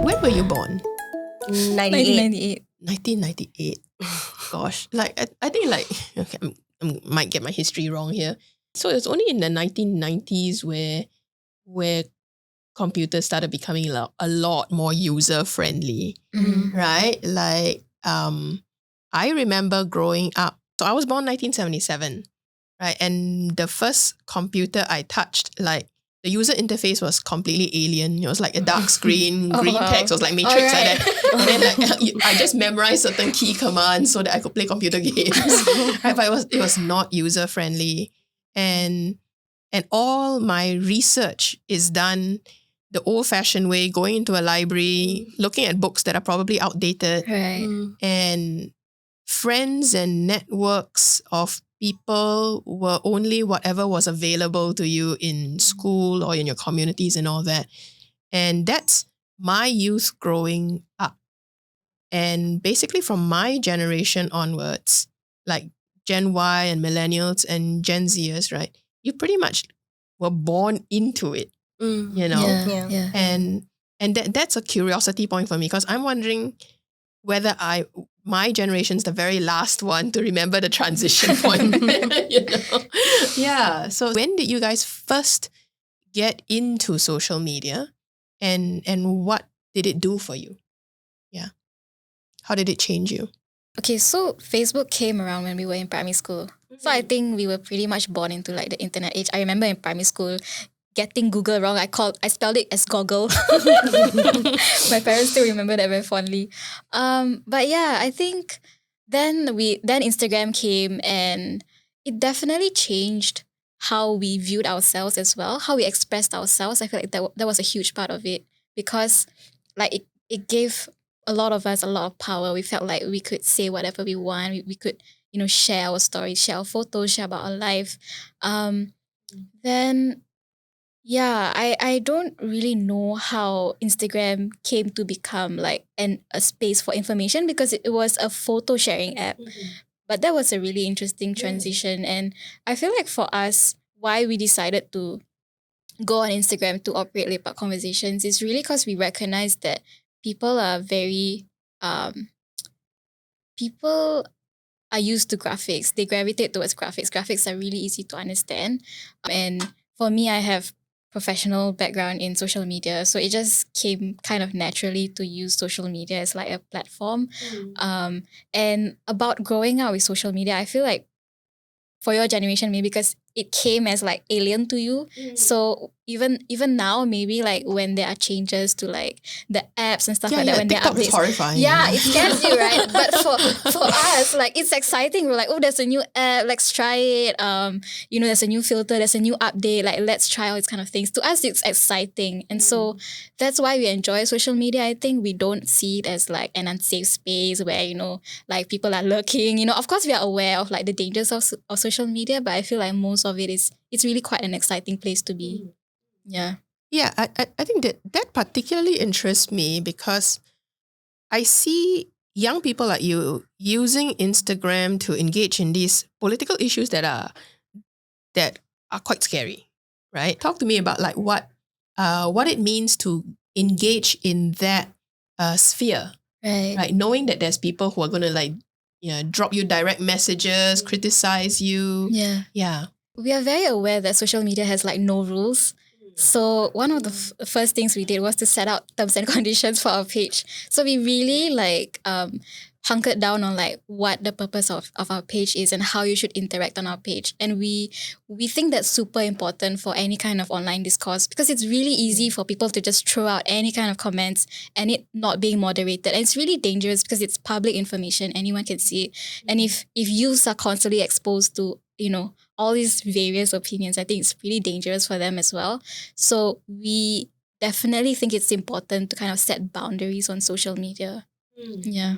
When were you born? 1998. 1998. Gosh, like I think like okay, I might get my history wrong here. So it's only in the 1990s where computers started becoming a lot more user friendly, right? Like I remember growing up. So I was born 1977, right? And the first computer I touched, like the user interface was completely alien. It was like a dark screen, green text. It was like Matrix like that. And then like I just memorized certain key commands so that I could play computer games. Right? But it was not user friendly, and all my research is done the old-fashioned way, going into a library, looking at books that are probably outdated, Right. and friends and networks of people were only whatever was available to you in school or in your communities and all that. And that's my youth growing up. And basically from my generation onwards, like Gen Y and millennials and Gen Zers, right? You pretty much were born into it, you know? Yeah. And that's a curiosity point for me because I'm wondering whether my generation's the very last one to remember the transition point. You know? Yeah. So when did you guys first get into social media and what did it do for you? Yeah. How did it change you? Okay, so Facebook came around when we were in primary school. So I think we were pretty much born into like the internet age. I remember in primary school getting Google wrong. I spelled it as Goggle. My parents still remember that very fondly. But yeah, I think then Instagram came and it definitely changed how we viewed ourselves as well, how we expressed ourselves. I feel like that was a huge part of it because like it gave a lot of us a lot of power. We felt like we could say whatever we want. We could, share our stories, share our photos, share about our life. Then yeah, I don't really know how Instagram came to become like a space for information because it was a photo sharing app. But that was a really interesting transition. And I feel like for us, why we decided to go on Instagram to operate Lepak Conversations is really because we recognize that people are very people are used to graphics. They gravitate towards graphics. Graphics are really easy to understand. And for me, I have professional background in social media. So it just came kind of naturally to use social media as like a platform. And about growing up with social media, I feel like for your generation, maybe because it came as like alien to you. So even now, maybe like when there are changes to like the apps and stuff like that, when there are TikTok is updates, horrifying. yeah, it scares you, right? But for us, like it's exciting. We're like, oh, there's a new app, let's try it. There's a new filter, there's a new update. Like let's try all these kind of things. To us, it's exciting, and so that's why we enjoy social media. I think we don't see it as like an unsafe space where like people are lurking. Of course, we are aware of like the dangers of social media, but I feel like most of it it's really quite an exciting place to be. Yeah. Yeah, I think that particularly interests me because I see young people like you using Instagram to engage in these political issues that are quite scary, right? Talk to me about like what it means to engage in that sphere, right? Knowing that there's people who are going to like drop you direct messages, criticize you. Yeah. We are very aware that social media has like no rules. So one of the first things we did was to set out terms and conditions for our page. So we really like hunkered down on like what the purpose of our page is and how you should interact on our page. And we think that's super important for any kind of online discourse because it's really easy for people to just throw out any kind of comments and it not being moderated. And it's really dangerous because it's public information. Anyone can see it. And if youths are constantly exposed to, all these various opinions, I think it's really dangerous for them as well. So we definitely think it's important to kind of set boundaries on social media. Yeah.